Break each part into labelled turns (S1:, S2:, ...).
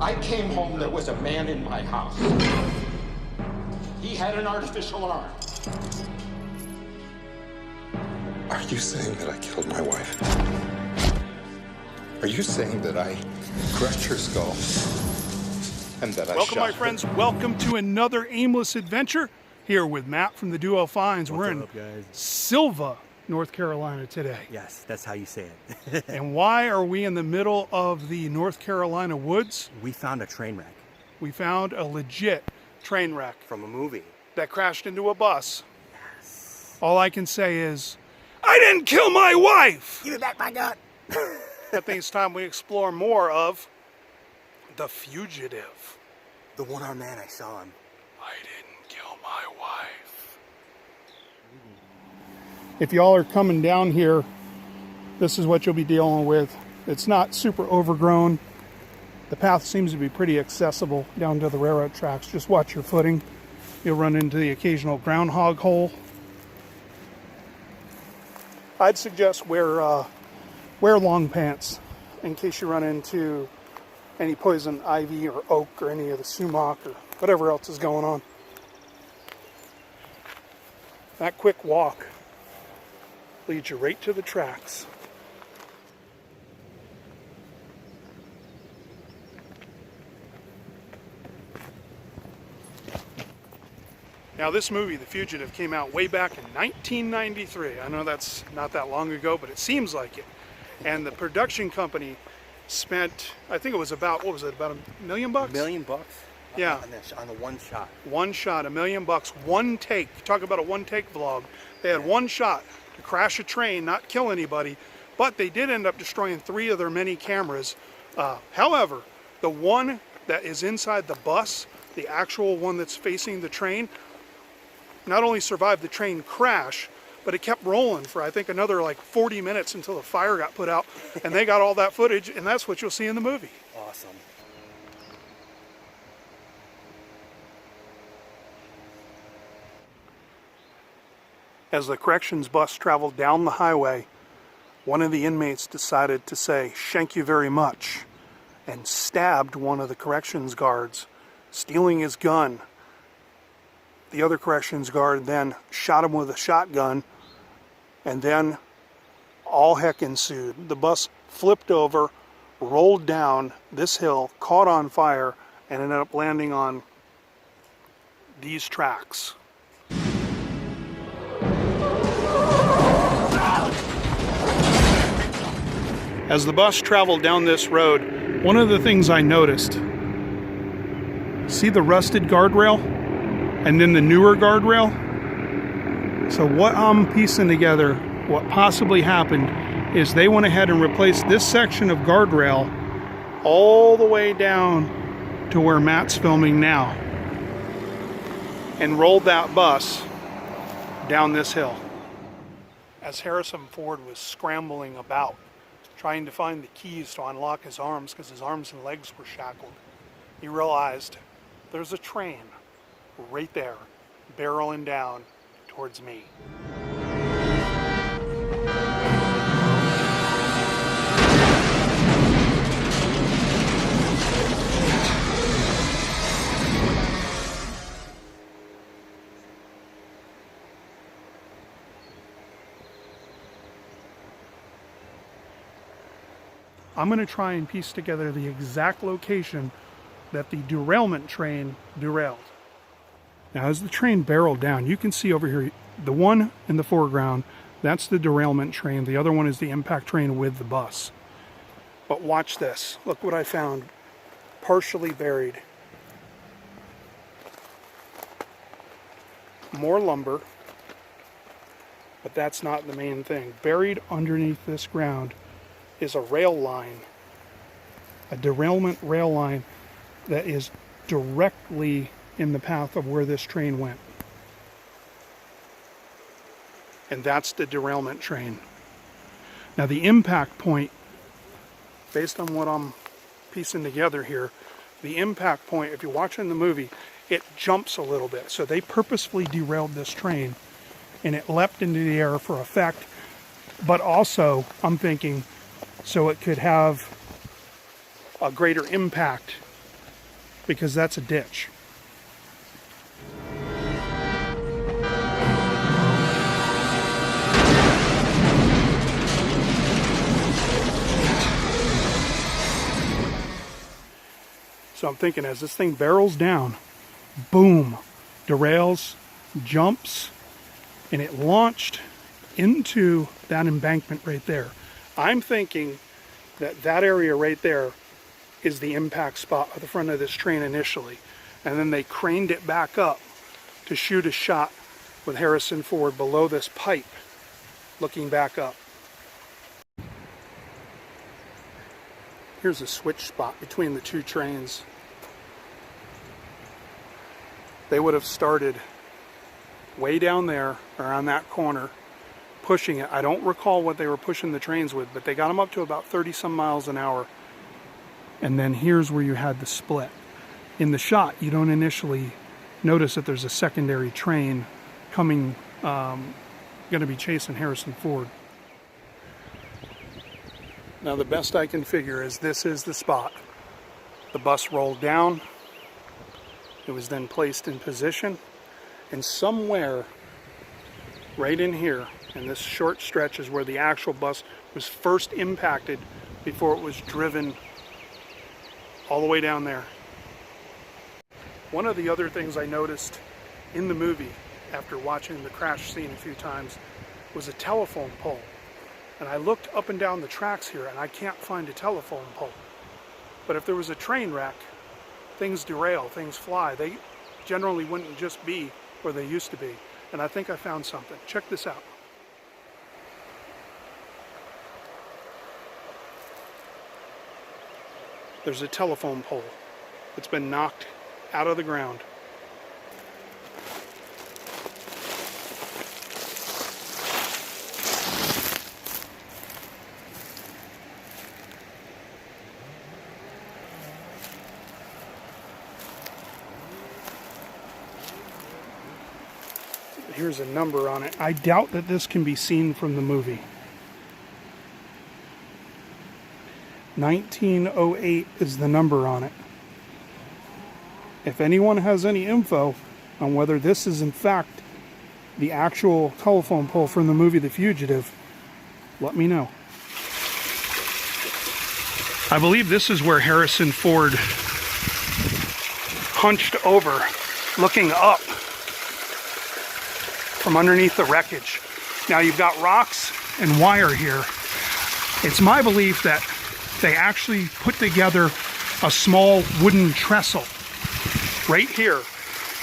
S1: I came home, there was a man in my house. He had an artificial arm.
S2: Are you saying that I killed my wife? Are you saying that I crushed her skull and that I
S3: Welcome,
S2: shot
S3: my
S2: her?
S3: friends. Welcome to another aimless adventure here with Matt from the Duo Finds. We're in Silva, North Carolina today.
S4: Yes, that's how you say it.
S3: And why are we in the middle of the North Carolina woods?
S4: We found a train wreck.
S3: We found a legit train wreck
S4: From a movie.
S3: that crashed into a bus.
S4: Yes.
S3: All I can say is, I didn't kill my wife!
S4: Give me back my gun!
S3: I think it's time we explore more of The Fugitive.
S4: The one-armed man, I saw him.
S3: I didn't kill my wife. If y'all are coming down here, this is what you'll be dealing with. It's not super overgrown. The path seems to be pretty accessible down to the railroad tracks. Just watch your footing. You'll run into the occasional groundhog hole. I'd suggest wear long pants in case you run into any poison ivy or oak or any of the sumac or whatever else is going on. That quick walk leads you right to the tracks. Now this movie, The Fugitive, came out way back in 1993. I know that's not that long ago, but it seems like it. And the production company spent, I think it was about, what was it, about $1 million?
S4: $1 million?
S3: Yeah.
S4: On the one shot.
S3: One shot, $1 million, one take. Talk about a one take vlog. They had one shot to crash a train, not kill anybody, but they did end up destroying 3 of their many cameras. However, the one that is inside the bus, the actual one that's facing the train, not only survived the train crash, but it kept rolling for I think another like 40 minutes until the fire got put out, and they got all that footage, and that's what you'll see in the movie.
S4: Awesome.
S3: As the corrections bus traveled down the highway, one of the inmates decided to say, "Thank you very much," and stabbed one of the corrections guards, stealing his gun. The other corrections guard then shot him with a shotgun, and then all heck ensued. The bus flipped over, rolled down this hill, caught on fire, and ended up landing on these tracks. As the bus traveled down this road, one of the things I noticed, see the rusted guardrail? And then the newer guardrail. So what I'm piecing together, what possibly happened, is they went ahead and replaced this section of guardrail all the way down to where Matt's filming now, and rolled that bus down this hill. As Harrison Ford was scrambling about, trying to find the keys to unlock his arms because his arms and legs were shackled, he realized there's a train right there, barreling down towards me. I'm going to try and piece together the exact location that the derailment train derailed. Now, as the train barreled down, you can see over here, the one in the foreground, that's the derailment train. The other one is the impact train with the bus. But watch this. Look what I found, partially buried. More lumber, but that's not the main thing. Buried underneath this ground is a rail line, a derailment rail line that is directly in the path of where this train went. And that's the derailment train. Now the impact point, based on what I'm piecing together here, the impact point, if you're watching the movie, it jumps a little bit. So they purposefully derailed this train and it leapt into the air for effect, but also, I'm thinking, so it could have a greater impact because that's a ditch. So I'm thinking as this thing barrels down, boom, derails, jumps, and it launched into that embankment right there. I'm thinking that that area right there is the impact spot at the front of this train initially. And then they craned it back up to shoot a shot with Harrison Ford below this pipe, looking back up. Here's a switch spot between the two trains. They would have started way down there, around that corner, pushing it. I don't recall what they were pushing the trains with, but they got them up to about 30 some miles an hour. And then here's where you had the split. In the shot, you don't initially notice that there's a secondary train coming, going to be chasing Harrison Ford. Now the best I can figure is this is the spot. The bus rolled down. It was then placed in position, and somewhere right in here, in this short stretch, is where the actual bus was first impacted before it was driven all the way down there. One of the other things I noticed in the movie, after watching the crash scene a few times, was a telephone pole. And I looked up and down the tracks here, and I can't find a telephone pole. But if there was a train wreck, things derail, things fly. They generally wouldn't just be where they used to be. And I think I found something. Check this out. There's a telephone pole that's been knocked out of the ground. Here's a number on it. I doubt that this can be seen from the movie. 1908 is the number on it. If anyone has any info on whether this is in fact the actual telephone pole from the movie The Fugitive, let me know. I believe this is where Harrison Ford hunched over, looking up from underneath the wreckage. Now you've got rocks and wire here. It's my belief that they actually put together a small wooden trestle right here.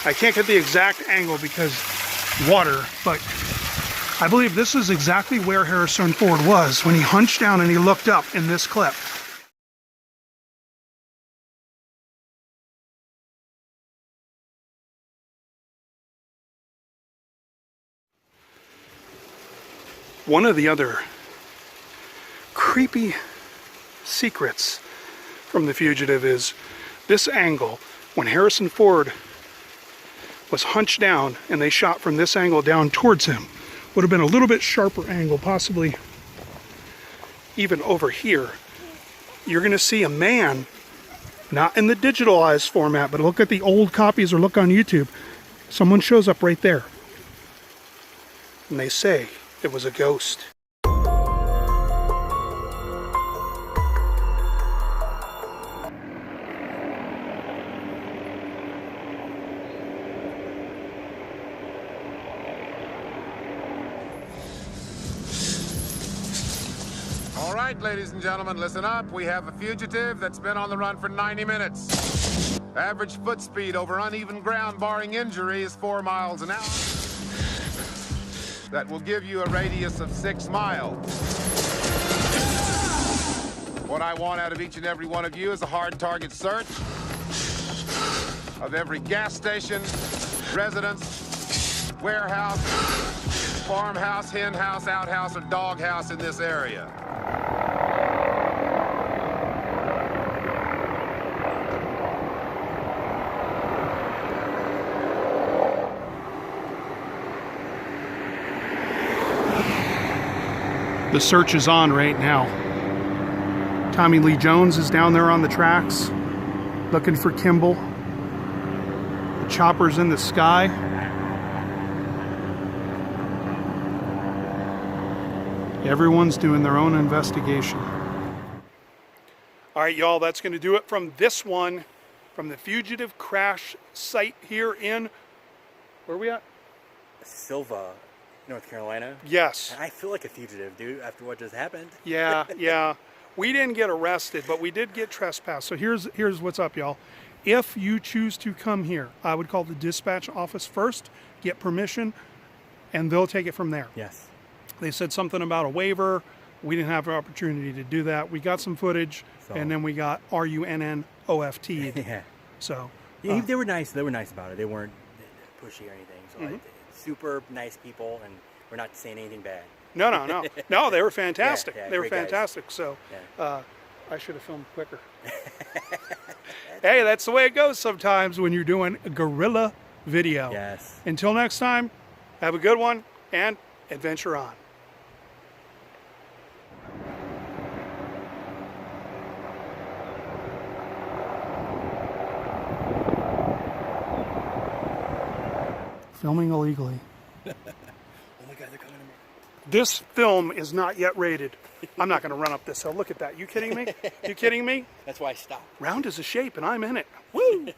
S3: I can't get the exact angle because water, but I believe this is exactly where Harrison Ford was when he hunched down and he looked up in this clip. One of the other creepy secrets from The Fugitive is this angle. When Harrison Ford was hunched down and they shot from this angle down towards him, would have been a little bit sharper angle, possibly even over here. You're going to see a man, not in the digitalized format, but look at the old copies or look on YouTube. Someone shows up right there. And they say it was a ghost.
S5: All right, ladies and gentlemen, listen up. We have a fugitive that's been on the run for 90 minutes. Average foot speed over uneven ground, barring injury, is 4 miles an hour. That will give you a radius of 6 miles. What I want out of each and every one of you is a hard target search of every gas station, residence, warehouse, farmhouse, hen house, outhouse, or dog house in this area.
S3: The search is on right now. Tommy Lee Jones is down there on the tracks looking for Kimball. choppers in the sky. Everyone's doing their own investigation. All right, y'all, that's going to do it from this one, from the Fugitive crash site here in, where are we at?
S4: Silva, North Carolina.
S3: Yes.
S4: And I feel like a fugitive, dude, after what just happened.
S3: Yeah, yeah. We didn't get arrested, but we did get trespassed. So here's what's up, y'all. If you choose to come here, I would call the dispatch office first, get permission, and they'll take it from there.
S4: Yes.
S3: They said something about a waiver. We didn't have an opportunity to do that. We got some footage, and then we got RUNNOFT.
S4: Yeah.
S3: So
S4: Yeah, they were nice. They were nice about it. They weren't pushy or anything. So super nice people, and we're not saying anything bad.
S3: No, they were fantastic.
S4: Yeah,
S3: they were
S4: great guys.
S3: fantastic. So
S4: Yeah.
S3: I should have filmed quicker. Hey, that's the way it goes sometimes when you're doing a guerrilla video.
S4: Yes.
S3: Until next time, have a good one and adventure on. Filming illegally.
S4: Oh my God, they're coming to me.
S3: This film is not yet rated. I'm not going to run up this hill. Look at that. You kidding me? You kidding me?
S4: That's why I stopped.
S3: Round is a shape and I'm in it. Woo!